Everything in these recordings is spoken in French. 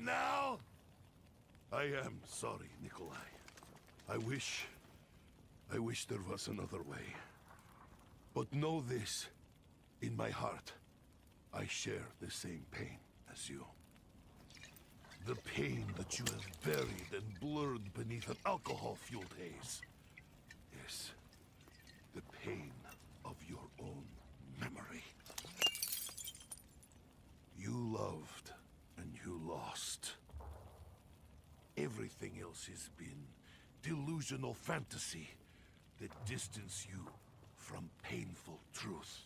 now? I am sorry, Nikolai. I wish there was another way. But know this, in my heart, I share the same pain as you. The pain that you have buried and blurred beneath an alcohol-fueled haze. Yes, the pain of your own memory. You loved and you lost. Everything else has been delusional fantasy that distance you from painful truth.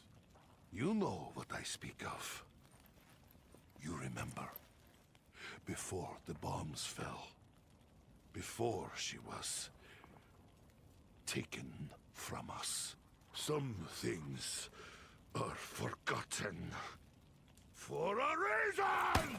You know what I speak of. You remember, before the bombs fell, before she was taken from us. Some things are forgotten for a reason!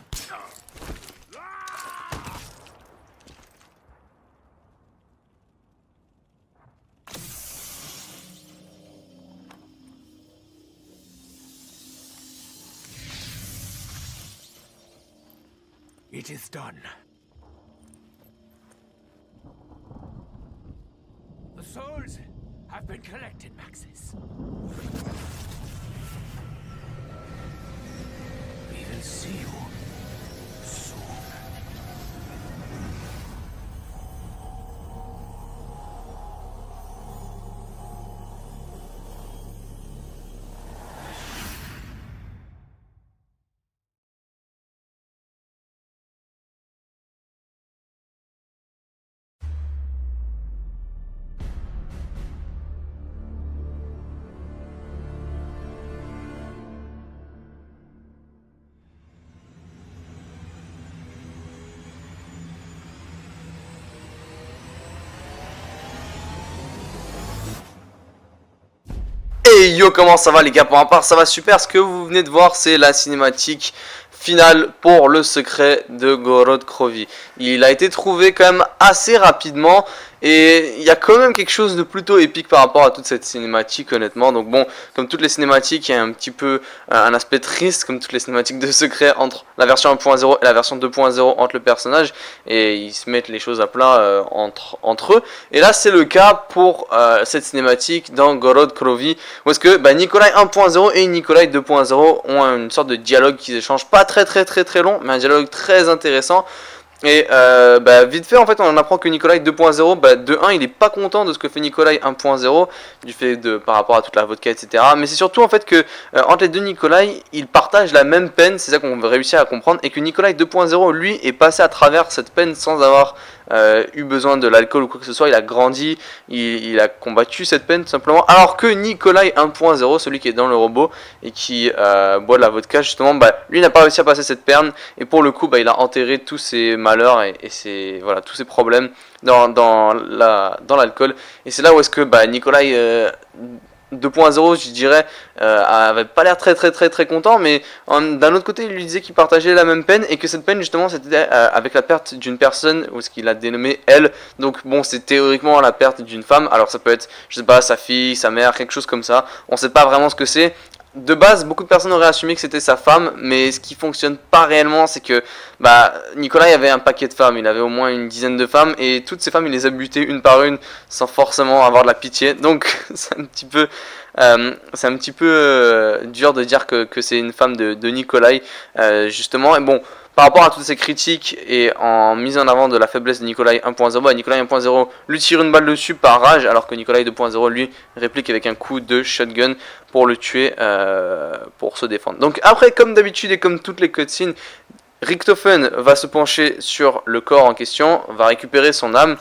It is done. The souls have been collected, Maxis. We will see you soon. Et yo, comment ça va les gars? Pour ma part ça va super. Ce que vous venez de voir, c'est la cinématique finale pour le secret de Gorod Krovi. Il a été trouvé quand même assez rapidement et il y a quand même quelque chose de plutôt épique par rapport à toute cette cinématique, honnêtement. Donc bon, comme toutes les cinématiques, il y a un petit peu un aspect triste, comme toutes les cinématiques de secret entre la version 1.0 et la version 2.0 entre le personnage, et ils se mettent les choses à plat entre eux. Et là c'est le cas pour cette cinématique dans Gorod Krovi, où est-ce que Nikolai 1.0 et Nikolai 2.0 ont une sorte de dialogue qui s'échange, pas très long, mais un dialogue très intéressant. Et vite fait en fait on apprend que Nikolai 2.0, de 1 il est pas content de ce que fait Nikolai 1.0, du fait de par rapport à toute la vodka etc. Mais c'est surtout en fait que entre les deux Nikolai ils partagent la même peine, c'est ça qu'on veut réussir à comprendre, et que Nikolai 2.0 lui est passé à travers cette peine sans avoir eu besoin de l'alcool ou quoi que ce soit. Il a grandi, il a combattu cette peine tout simplement, alors que Nikolai 1.0, celui qui est dans le robot et qui boit de la vodka justement, lui n'a pas réussi à passer cette peine, et pour le coup il a enterré tous ses malheurs et voilà, tous ses problèmes dans l'alcool. Et c'est là où est-ce que Nikolai 2.0 je dirais avait pas l'air très content, mais d'un autre côté il lui disait qu'il partageait la même peine, et que cette peine justement c'était avec la perte d'une personne, ou ce qu'il a dénommé elle. Donc bon, c'est théoriquement la perte d'une femme, alors ça peut être je sais pas sa fille, sa mère, quelque chose comme ça, on sait pas vraiment ce que c'est. De base, beaucoup de personnes auraient assumé que c'était sa femme, mais ce qui fonctionne pas réellement, c'est que Nikolai avait un paquet de femmes, il avait au moins une dizaine de femmes, et toutes ces femmes il les a butées une par une sans forcément avoir de la pitié. Donc c'est un petit peu dur de dire que c'est une femme de Nikolai justement. Et bon, par rapport à toutes ces critiques et en mise en avant de la faiblesse de Nikolai 1.0, Nikolai 1.0 lui tire une balle dessus par rage, alors que Nikolai 2.0 lui réplique avec un coup de shotgun pour le tuer, pour se défendre. Donc après, comme d'habitude et comme toutes les cutscenes, Richtofen va se pencher sur le corps en question, va récupérer son âme.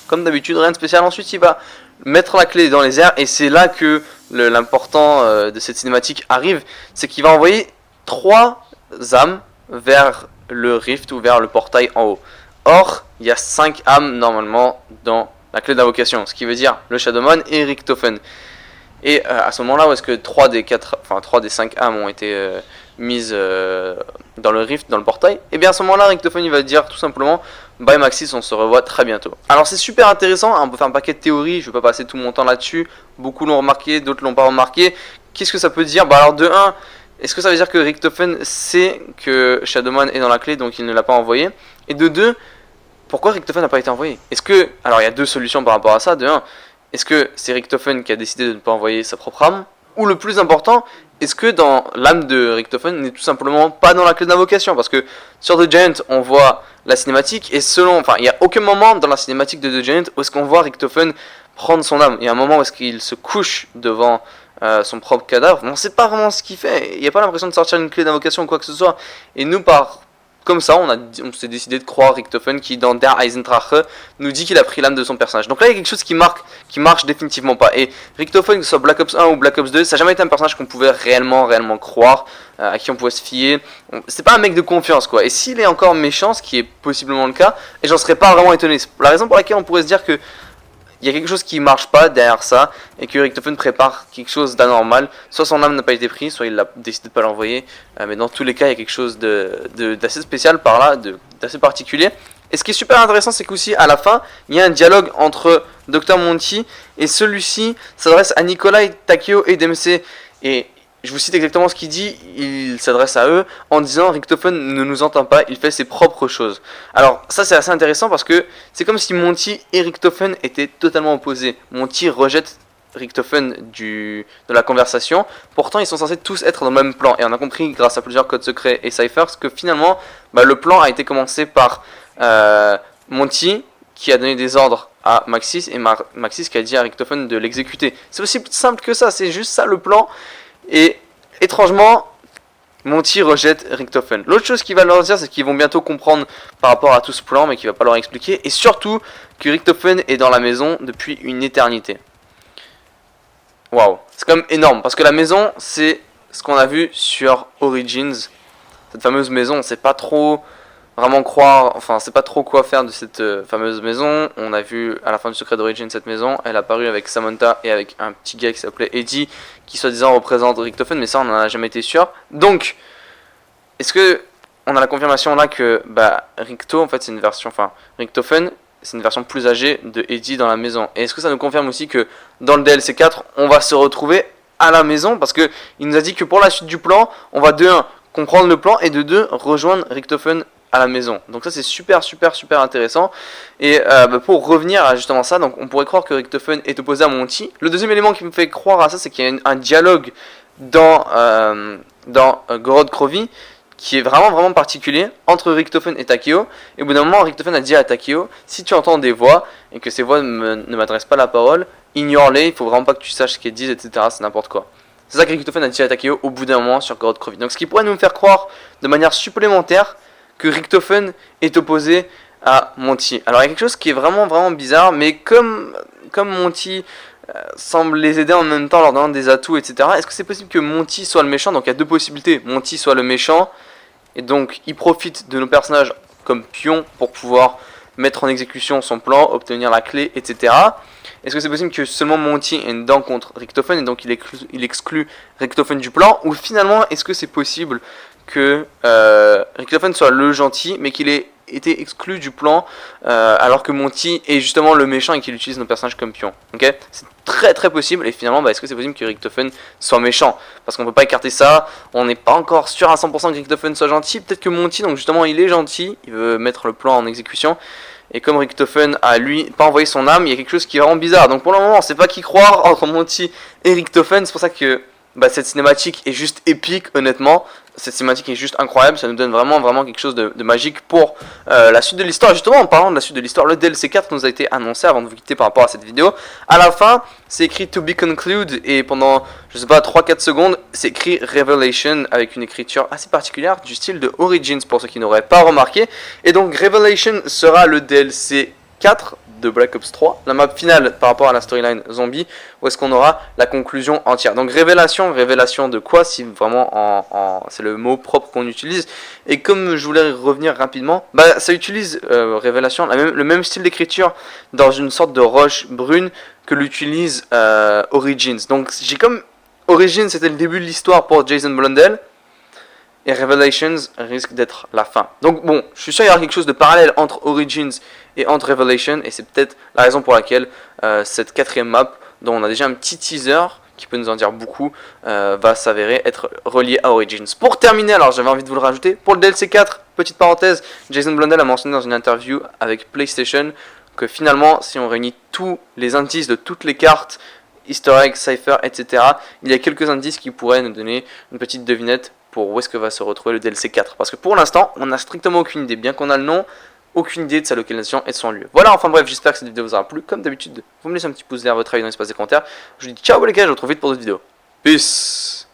Comme d'habitude, rien de spécial. Ensuite, il va mettre la clé dans les airs, et c'est là que l'important de cette cinématique arrive, c'est qu'il va envoyer 3 âmes vers le rift ou vers le portail en haut. Or, il y a 5 âmes normalement dans la clé d'invocation, ce qui veut dire le Shadowman et Richtofen. Et à ce moment-là, où est-ce que 3 des 5 âmes ont été mises dans le rift, dans le portail, et bien à ce moment-là, Richtofen il va dire tout simplement bye Maxis, on se revoit très bientôt. Alors c'est super intéressant, on peut faire un paquet de théories, je vais pas passer tout mon temps là-dessus, beaucoup l'ont remarqué, d'autres l'ont pas remarqué. Qu'est-ce que ça peut dire? Alors de 1, est-ce que ça veut dire que Richtofen sait que Shadowman est dans la clé, donc il ne l'a pas envoyé? Et de deux, pourquoi Richtofen n'a pas été envoyé? Est-ce que, alors il y a deux solutions par rapport à ça. De un, est-ce que c'est Richtofen qui a décidé de ne pas envoyer sa propre âme? Ou le plus important, est-ce que dans l'âme de Richtofen n'est tout simplement pas dans la clé d'invocation? Parce que sur The Giant, on voit la cinématique, et il n'y a aucun moment dans la cinématique de The Giant où est-ce qu'on voit Richtofen prendre son âme. Il y a un moment où est-ce qu'il se couche devant son propre cadavre, mais on ne sait pas vraiment ce qu'il fait. Il n'y a pas l'impression de sortir une clé d'invocation ou quoi que ce soit. Et nous, comme ça, on s'est décidé de croire Richtofen qui, dans Der Eisendrache, nous dit qu'il a pris l'âme de son personnage. Donc là, il y a quelque chose qui marche définitivement pas. Et Richtofen, que ce soit Black Ops 1 ou Black Ops 2, ça n'a jamais été un personnage qu'on pouvait réellement croire, à qui on pouvait se fier. C'est pas un mec de confiance, quoi. Et s'il est encore méchant, ce qui est possiblement le cas, et j'en serais pas vraiment étonné. C'est la raison pour laquelle on pourrait se dire que il y a quelque chose qui marche pas derrière ça, et que Richtofen prépare quelque chose d'anormal. Soit son âme n'a pas été prise, soit il a décidé de pas l'envoyer. Mais dans tous les cas, il y a quelque chose d'assez spécial par là, d'assez particulier. Et ce qui est super intéressant, c'est qu'aussi à la fin, il y a un dialogue entre Dr Monty, et celui-ci s'adresse à Nikolai, Takeo et Dempsey. Et je vous cite exactement ce qu'il dit, il s'adresse à eux en disant Richtofen ne nous entend pas, il fait ses propres choses. Alors ça c'est assez intéressant parce que c'est comme si Monty et Richtofen étaient totalement opposés. Monty rejette Richtofen de la conversation, pourtant ils sont censés tous être dans le même plan. Et on a compris grâce à plusieurs codes secrets et ciphers que finalement le plan a été commencé par Monty qui a donné des ordres à Maxis et Maxis qui a dit à Richtofen de l'exécuter. C'est aussi simple que ça, c'est juste ça le plan. Et étrangement, Monty rejette Richtofen. L'autre chose qu'il va leur dire, c'est qu'ils vont bientôt comprendre par rapport à tout ce plan, mais qu'il va pas leur expliquer. Et surtout, que Richtofen est dans la maison depuis une éternité. Waouh, c'est quand même énorme. Parce que la maison, c'est ce qu'on a vu sur Origins. Cette fameuse maison, on sait pas trop vraiment c'est pas trop quoi faire de cette fameuse maison. On a vu à la fin du secret d'Origins cette maison, elle est apparue avec Samantha et avec un petit gars qui s'appelait Eddie, qui soi-disant représente Richtofen, mais ça on n'en a jamais été sûr. Donc, est-ce que on a la confirmation là que Richto en fait c'est une version, Richtofen c'est une version plus âgée de Eddie dans la maison. Et est-ce que ça nous confirme aussi que dans le DLC 4 on va se retrouver à la maison, parce que il nous a dit que pour la suite du plan, on va de 1 comprendre le plan et de 2 rejoindre Richtofen à la maison. Donc ça c'est super intéressant. Et pour revenir à justement ça, donc on pourrait croire que Richtofen est opposé à Monty. Le deuxième élément qui me fait croire à ça, c'est qu'il y a un dialogue dans Gorod Krovi qui est vraiment particulier entre Richtofen et Takeo. Et au bout d'un moment, Richtofen a dit à Takeo, si tu entends des voix et que ces voix ne m'adressent pas la parole, ignore-les, il faut vraiment pas que tu saches ce qu'elles disent, etc. C'est n'importe quoi. C'est ça que Richtofen a dit à Takeo au bout d'un moment sur Gorod Krovi. Donc ce qui pourrait nous faire croire de manière supplémentaire que Richtofen est opposé à Monty. Alors il y a quelque chose qui est vraiment bizarre, mais comme Monty semble les aider en même temps leur donnant des atouts, etc. Est-ce que c'est possible que Monty soit le méchant? Donc il y a deux possibilités. Monty soit le méchant, et donc il profite de nos personnages comme pions pour pouvoir mettre en exécution son plan, obtenir la clé, etc. Est-ce que c'est possible que seulement Monty ait une dent contre Richtofen, et donc il exclut Richtofen du plan? Ou finalement, est-ce que c'est possible que Richtofen soit le gentil, mais qu'il ait été exclu du plan, alors que Monty est justement le méchant et qu'il utilise nos personnages comme pions? Okay, c'est très possible. Et finalement, est-ce que c'est possible que Richtofen soit méchant? Parce qu'on peut pas écarter ça, on n'est pas encore sûr à 100% que Richtofen soit gentil. Peut-être que Monty, donc justement, il est gentil, il veut mettre le plan en exécution. Et comme Richtofen a lui pas envoyé son âme, il y a quelque chose qui est vraiment bizarre. Donc pour le moment, on sait pas qui croire entre Monty et Richtofen. C'est pour ça que cette cinématique est juste épique, honnêtement. Cette cinématique est juste incroyable, ça nous donne vraiment quelque chose de magique pour la suite de l'histoire. Justement, en parlant de la suite de l'histoire, le DLC 4 nous a été annoncé avant de vous quitter par rapport à cette vidéo. À la fin, c'est écrit To Be Concluded, et pendant, je sais pas, 3-4 secondes, c'est écrit Revelation, avec une écriture assez particulière du style de Origins, pour ceux qui n'auraient pas remarqué. Et donc Revelation sera le DLC 4 de Black Ops 3, la map finale par rapport à la storyline zombie, où est-ce qu'on aura la conclusion entière. Donc révélation de quoi, si vraiment c'est le mot propre qu'on utilise. Et comme je voulais revenir rapidement, ça utilise révélation, le même style d'écriture dans une sorte de roche brune que l'utilise Origins. Donc j'ai comme Origins c'était le début de l'histoire pour Jason Blundell, et Revelations risque d'être la fin. Donc bon, je suis sûr qu'il y aura quelque chose de parallèle entre Origins et entre Revelation, et c'est peut-être la raison pour laquelle cette quatrième map, dont on a déjà un petit teaser, qui peut nous en dire beaucoup, va s'avérer être relié à Origins. Pour terminer, alors j'avais envie de vous le rajouter, pour le DLC 4, petite parenthèse, Jason Blundell a mentionné dans une interview avec PlayStation que finalement, si on réunit tous les indices de toutes les cartes, Easter egg, Cypher, etc., il y a quelques indices qui pourraient nous donner une petite devinette pour où est-ce que va se retrouver le DLC 4. Parce que pour l'instant, on n'a strictement aucune idée, bien qu'on a le nom, aucune idée de sa localisation et de son lieu. Voilà, enfin bref, j'espère que cette vidéo vous aura plu. Comme d'habitude, vous me laissez un petit pouce vers votre avis dans l'espace des commentaires. Je vous dis ciao les gars, je vous retrouve vite pour d'autres vidéos. Peace.